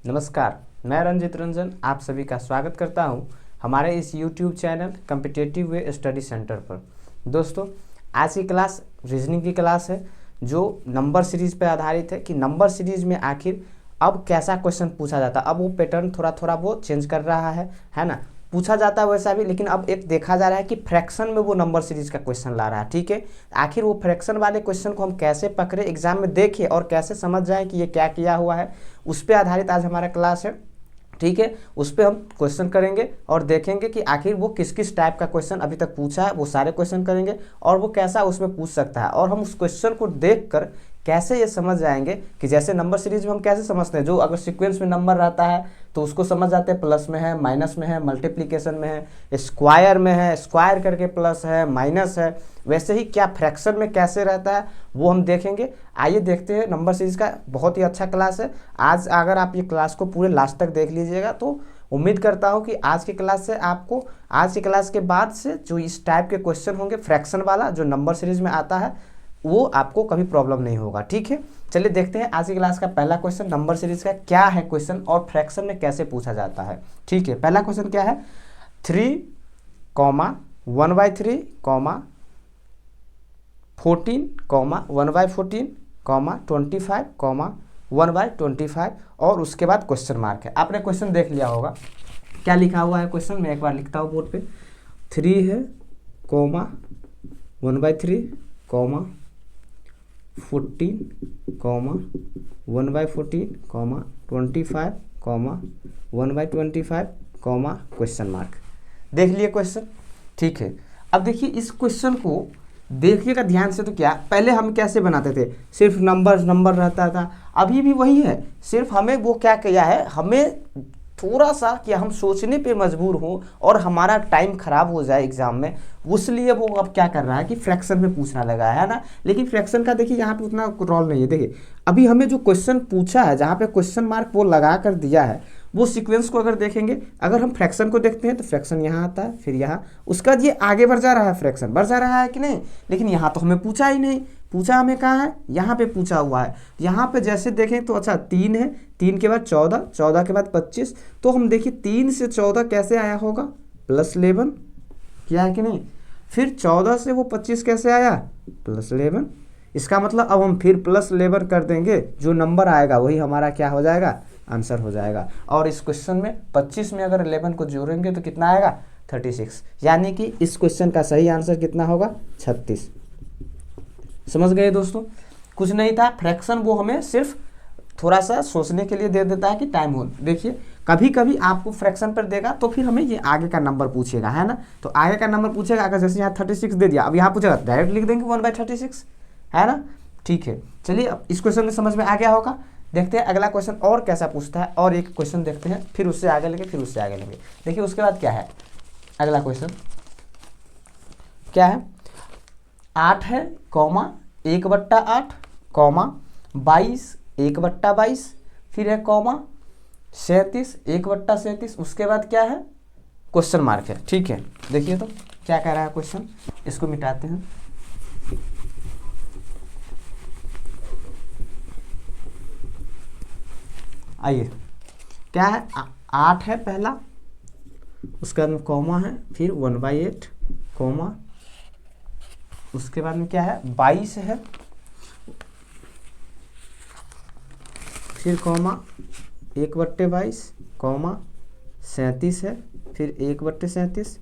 नमस्कार, मैं रंजित रंजन आप सभी का स्वागत करता हूं हमारे इस YouTube channel competitive way study centre पर। दोस्तों, आज की क्लास रीजनिंग की क्लास है जो नंबर सीरीज पर आधारित है कि नंबर सीरीज में आखिर अब कैसा क्वेश्चन पूछा जाता है। अब वो पैटर्न थोड़ा थोड़ा वो चेंज कर रहा है ना। पूछा जाता है वैसा भी, लेकिन अब एक देखा जा रहा है कि फ्रैक्शन में वो नंबर सीरीज का क्वेश्चन ला रहा है। ठीक है, आखिर वो फ्रैक्शन वाले क्वेश्चन को हम कैसे पकड़े, एग्जाम में देखें और कैसे समझ जाएं कि ये क्या किया हुआ है, उस पर आधारित आज हमारा क्लास है। ठीक है, उस पर हम क्वेश्चन करेंगे और देखेंगे कि आखिर वो किस किस टाइप का क्वेश्चन अभी तक पूछा है, वो सारे क्वेश्चन करेंगे और वो कैसा उसमें पूछ सकता है। और हम उस क्वेश्चन को देखकर कैसे ये समझ जाएंगे कि जैसे नंबर सीरीज में हम कैसे समझते हैं, जो अगर सीक्वेंस में नंबर रहता है तो उसको समझ जाते हैं प्लस में है, माइनस में है, मल्टीप्लिकेशन में है, स्क्वायर में है, स्क्वायर करके प्लस है, माइनस है। वैसे ही क्या फ्रैक्शन में कैसे रहता है वो हम देखेंगे। आइए देखते हैं। नंबर सीरीज का बहुत ही अच्छा क्लास है आज। अगर आप ये क्लास को पूरे लास्ट तक देख लीजिएगा तो उम्मीद करता हूँ कि आज की क्लास से आपको, आज की क्लास के बाद से जो इस टाइप के क्वेश्चन होंगे फ्रैक्शन वाला जो नंबर सीरीज में आता है, वो आपको कभी प्रॉब्लम नहीं होगा। ठीक है, चलिए देखते हैं आज की क्लास का पहला क्वेश्चन नंबर सीरीज का क्या है क्वेश्चन और फ्रैक्शन में कैसे पूछा जाता है। ठीक है, पहला क्वेश्चन क्या है, 3, 1/3, 14, 1/14, 25, 1/25 और उसके बाद क्वेश्चन मार्क है। आपने क्वेश्चन देख लिया होगा, क्या लिखा हुआ है क्वेश्चन, मैं एक बार लिखता हूँ बोर्ड पे। 3 है, 1/3, 14, 1/14, 25, 1/25, क्वेश्चन मार्क। देख लिए क्वेश्चन। ठीक है, अब देखिए इस क्वेश्चन को देखिएगा ध्यान से। तो क्या पहले हम कैसे बनाते थे, सिर्फ नंबर रहता था, अभी भी वही है, सिर्फ हमें वो क्या किया है, हमें थोड़ा सा कि हम सोचने पे मजबूर हों और हमारा टाइम खराब हो जाए एग्जाम में, उसलिए वो अब क्या कर रहा है कि फ्रैक्शन में पूछना लगा है ना। लेकिन फ्रैक्शन का देखिए यहाँ पे उतना रोल नहीं है। देखिए अभी हमें जो क्वेश्चन पूछा है, जहाँ पे क्वेश्चन मार्क वो लगा कर दिया है, वो सीक्वेंस को अगर देखेंगे, अगर हम फ्रैक्शन को देखते हैं तो फ्रैक्शन यहाँ आता है, फिर यहाँ, उसका ये आगे बढ़ जा रहा है, फ्रैक्शन बढ़ जा रहा है कि नहीं। लेकिन यहाँ तो हमें पूछा ही नहीं, पूछा हमें कहाँ है, यहाँ पे पूछा हुआ है। यहाँ पे जैसे देखें तो अच्छा 3 है, 3 के बाद 14, 14 के बाद 25, तो हम देखिए 3 से 14 कैसे आया होगा, +11 किया है कि नहीं। फिर 14 से वो 25 कैसे आया, +11। इसका मतलब अब हम फिर +11 कर देंगे, जो नंबर आएगा वही हमारा क्या हो जाएगा, आंसर हो जाएगा। और इस क्वेश्चन में 25 में अगर 11 को जोड़ेंगे तो कितना आएगा, 36। यानी कि इस क्वेश्चन का सही आंसर कितना होगा, 36। समझ गए दोस्तों, कुछ नहीं था फ्रैक्शन, वो हमें सिर्फ थोड़ा सा सोचने के लिए दे देता है कि टाइम हो। देखिए कभी कभी आपको फ्रैक्शन पर देगा तो फिर हमें ये आगे का नंबर पूछेगा, है ना। तो आगे का नंबर पूछेगा, अगर जैसे यहाँ 36 दे दिया, अब यहाँ पूछेगा डायरेक्ट लिख देंगे 1/36, है ना। ठीक है, चलिए अब इस क्वेश्चन में समझ में आ गया होगा। देखते हैं अगला क्वेश्चन और कैसा पूछता है, और एक क्वेश्चन देखते हैं, फिर उससे आगे लेंगे, फिर उससे आगे लेंगे। देखिए उसके बाद क्या है, अगला क्वेश्चन क्या है, 8 है, 1/8, 22, 1/22, फिर है 37, 1/37, उसके बाद क्या है, क्वेश्चन मार्क है। ठीक है, देखिए तो क्या कह रहा है क्वेश्चन, इसको मिटाते हैं। आइए क्या है, 8 है पहला, उसके बाद में कॉमा है, फिर 1/8, कॉमा, उसके बाद में क्या है, 22 है, फिर कॉमा 1/22, कॉमा 37 है, फिर 1/37,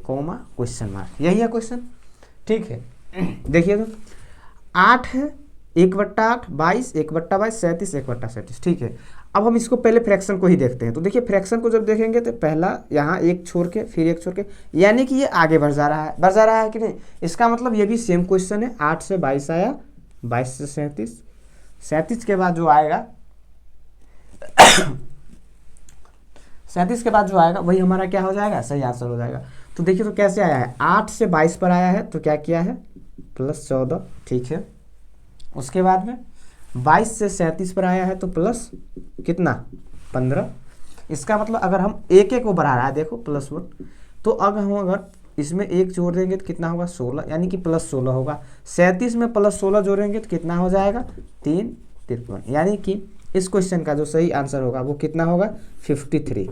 कॉमा क्वेश्चन मार्क। यही है क्वेश्चन। ठीक है, देखिए तो 8 है, 1/8, 22, 1/22, 37, 1/37। ठीक है, अब हम इसको पहले फ्रैक्शन को ही देखते हैं। तो देखिए फ्रैक्शन को जब देखेंगे तो पहला यहाँ एक छोड़ के फिर एक छोड़ के, यानी कि ये आगे बढ़ जा रहा है कि नहीं। इसका मतलब ये भी सेम क्वेश्चन है, 8 से 22 आया, 22 से 37, 37 के बाद जो आएगा 37 के बाद जो आएगा वही हमारा क्या हो जाएगा, सही आंसर हो जाएगा। तो देखिए तो कैसे आया है, 8 से 22 पर आया है तो क्या किया है, +14। ठीक है, उसके बाद में 22 से 37 पर आया है तो प्लस कितना, 15। इसका मतलब अगर हम एक एक को बढ़ा रहा है, देखो +1, तो अगर इसमें एक जोड़ देंगे तो कितना होगा, 16, यानी कि +16 होगा। 37 में +16 जोड़ेंगे तो कितना हो जाएगा, 3 53, यानी कि इस क्वेश्चन का जो सही आंसर होगा वो कितना होगा 53।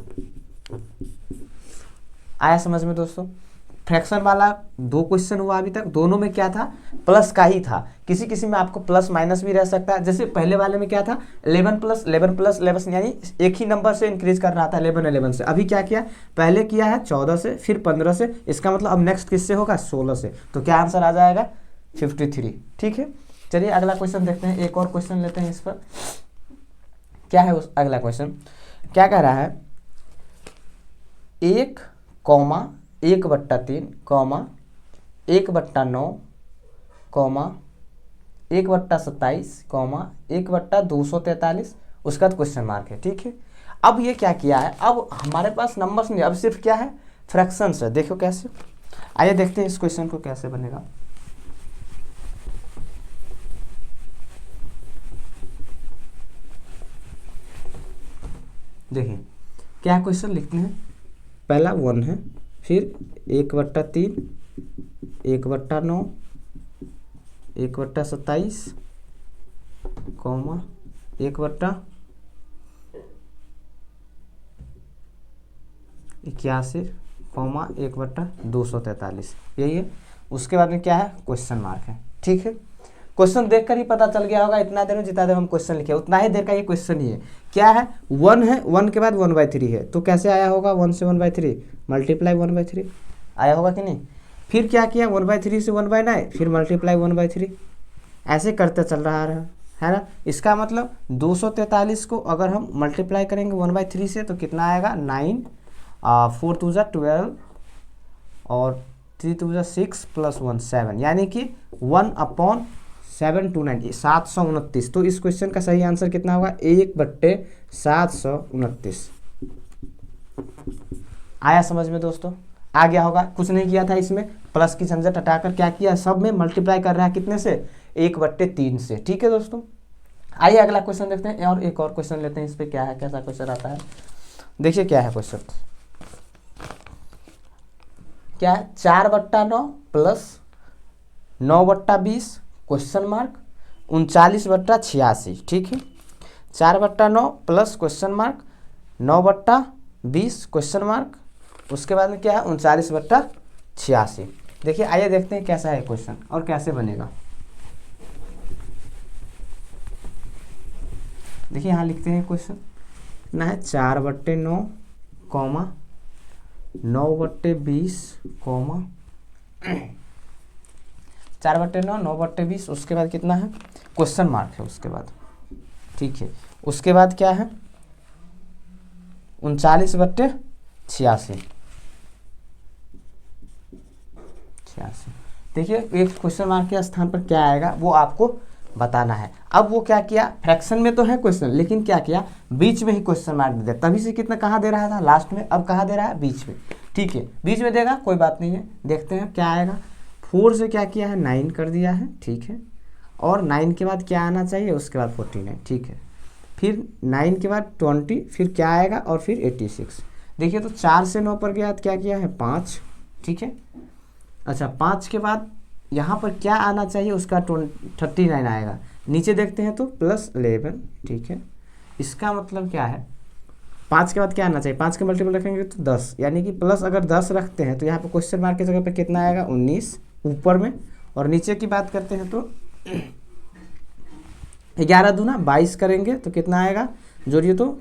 आया समझ में दोस्तों। फ्रैक्शन वाला 2 क्वेश्चन हुआ अभी तक, दोनों में क्या था, प्लस का ही था। किसी किसी में आपको प्लस माइनस भी रह सकता है। जैसे पहले वाले में क्या था 11 प्लस 11 प्लस 11, यानी एक ही नंबर से इंक्रीज कर रहा था 11 11 से। अभी क्या किया, पहले किया है 14 से, फिर 15 से, इसका मतलब अब नेक्स्ट किससे होगा 16 से। तो क्या आंसर आ जाएगा 53। ठीक है, चलिए अगला क्वेश्चन देखते हैं, एक और क्वेश्चन लेते हैं इस पर। क्या है उस अगला क्वेश्चन, क्या कह रहा है 1, 1/3, 1/9, 1/27, 1/243, उसका तो क्वेश्चन मार्क है। ठीक है, अब ये क्या किया है, अब हमारे पास नंबर्स नहीं, अब सिर्फ क्या है फ्रैक्शंस है। देखो कैसे, आइए देखते हैं इस क्वेश्चन को कैसे बनेगा। देखिए क्या क्वेश्चन लिखते हैं, पहला 1 है, फिर 1/3, 1/9, 1/27, 1/81, कॉमा 1/243, यही है। उसके बाद में क्या है क्वेश्चन मार्क है। ठीक है, क्वेश्चन देखकर ही पता चल गया होगा, इतना देर में जितना देर हम क्वेश्चन लिखे उतना ही देर का ये क्वेश्चन ही है। क्या है 1 है, 1 के बाद 1/3 है, तो कैसे आया होगा 1 से 1/3 मल्टीप्लाई 1/3 आया होगा कि नहीं। फिर क्या किया 1/3 से 1/9, फिर मल्टीप्लाई 1/3, ऐसे करते चल रहा है ना। इसका मतलब 243 को अगर हम मल्टीप्लाई करेंगे 1/3 से तो कितना आएगा 9, 4 2 12 और 3 2 6 + 1 7, यानी कि 1/729, 729। तो इस क्वेश्चन का सही आंसर कितना होगा 1/729। आया समझ में दोस्तों, आ गया होगा। कुछ नहीं किया था इसमें, प्लस की झंझट हटाकर क्या किया, सब में मल्टीप्लाई कर रहा है कितने से 1/3 से। ठीक है दोस्तों, आइए अगला क्वेश्चन देखते हैं, और एक और क्वेश्चन लेते हैं। इस पे क्या है, कैसा क्वेश्चन आता है, देखिए क्या है क्वेश्चन। क्या है 4/9 प्लस 9/20 क्वेश्चन मार्क 39/86। ठीक है, 4/9 plus question mark 9/20 question mark, उसके बाद में क्या है 39/86। देखिए आइए देखते हैं कैसा है क्वेश्चन और कैसे बनेगा। देखिए यहाँ लिखते हैं क्वेश्चन, कितना है 4/9, 9/20, 4/9, 9/20, उसके बाद कितना है क्वेश्चन मार्क है उसके बाद। ठीक है, उसके बाद क्या है 39/86। देखिए एक क्वेश्चन मार्क के स्थान पर क्या आएगा वो आपको बताना है। अब वो क्या किया, फ्रैक्शन में तो है क्वेश्चन, लेकिन क्या किया बीच में ही क्वेश्चन मार्क दे दिया। तभी से कितना कहाँ दे रहा था लास्ट में, अब कहाँ दे रहा है बीच में। ठीक है, बीच में देगा कोई बात नहीं है, देखते हैं क्या आएगा। 4 से क्या किया है 9 कर दिया है। ठीक है, और 9 के बाद क्या आना चाहिए, उसके बाद 49। ठीक है, फिर 9 के बाद 20, फिर क्या आएगा और फिर 86। देखिए तो 4 से 9 पर गया तो क्या किया है 5। ठीक है, अच्छा 5 के बाद यहाँ पर क्या आना चाहिए, उसका 39 आएगा। नीचे देखते हैं तो +11। ठीक है, इसका मतलब क्या है 5 के बाद क्या आना चाहिए, 5 के मल्टीपल रखेंगे तो 10, यानी कि प्लस अगर 10 रखते हैं तो यहाँ पर क्वेश्चन मार्क की जगह पर कितना आएगा 19 ऊपर में। और नीचे की बात करते हैं तो 11 दूना 22 करेंगे तो कितना आएगा, जोड़िए तो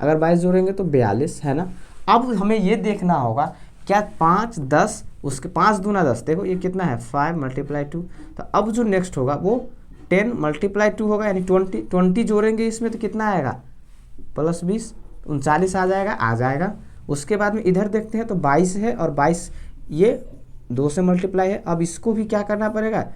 अगर 22 जोड़ेंगे तो 42 है ना। अब हमें ये देखना होगा क्या 5 10, उसके 5 दूना 10, देखो ये कितना है 5 × 2। तो अब जो नेक्स्ट होगा वो 10 × 2 होगा, यानी 20 जोड़ेंगे इसमें तो कितना आएगा +20, 39 आ जाएगा। उसके बाद में इधर देखते हैं तो 22 है, और 22 ये 2 से मल्टीप्लाई है। अब इसको भी क्या करना पड़ेगा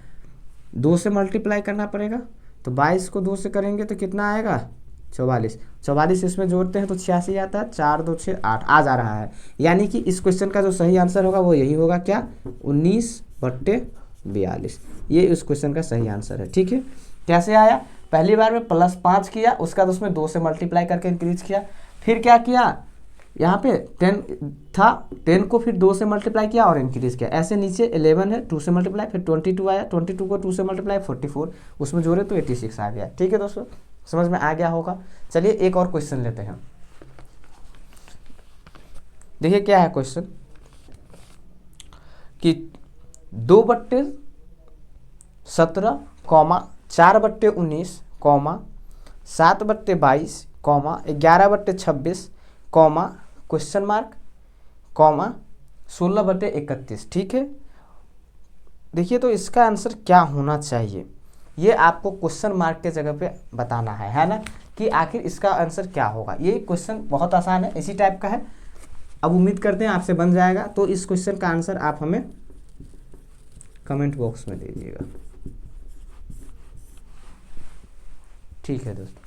2 से मल्टीप्लाई करना पड़ेगा। तो 22 को 2 से करेंगे तो कितना आएगा 44 इसमें जोड़ते हैं तो 86 आता है, 4 2 6 8 आ जा रहा है। यानी कि इस क्वेश्चन का जो सही आंसर होगा वो यही होगा, क्या 19/42, ये इस क्वेश्चन का सही आंसर है। ठीक है, कैसे आया, पहली बार में +5 किया, उसका बाद उसमें 2 से मल्टीप्लाई करके इंक्रीज किया, फिर क्या किया यहाँ पे 10 था, 10 को फिर 2 से मल्टीप्लाई किया और इंक्रीज किया। ऐसे नीचे 11 है 2 से मल्टीप्लाई, फिर 22 आया, 22 को 2 से मल्टीप्लाई 44, उसमें जोड़े तो 86 आ गया। ठीक है दोस्तों, समझ में आ गया होगा। चलिए एक और क्वेश्चन लेते हैं। देखिए क्या है क्वेश्चन कि 2/17, 4/19, 7/22, 11/26, क्वेश्चन मार्क, 16/31। ठीक है, देखिए तो इसका आंसर क्या होना चाहिए, ये आपको क्वेश्चन मार्क के जगह पे बताना है ना, कि आखिर इसका आंसर क्या होगा। ये क्वेश्चन बहुत आसान है, इसी टाइप का है। अब उम्मीद करते हैं आपसे बन जाएगा। तो इस क्वेश्चन का आंसर आप हमें कमेंट बॉक्स में दे दीजिएगा। ठीक है दोस्तों।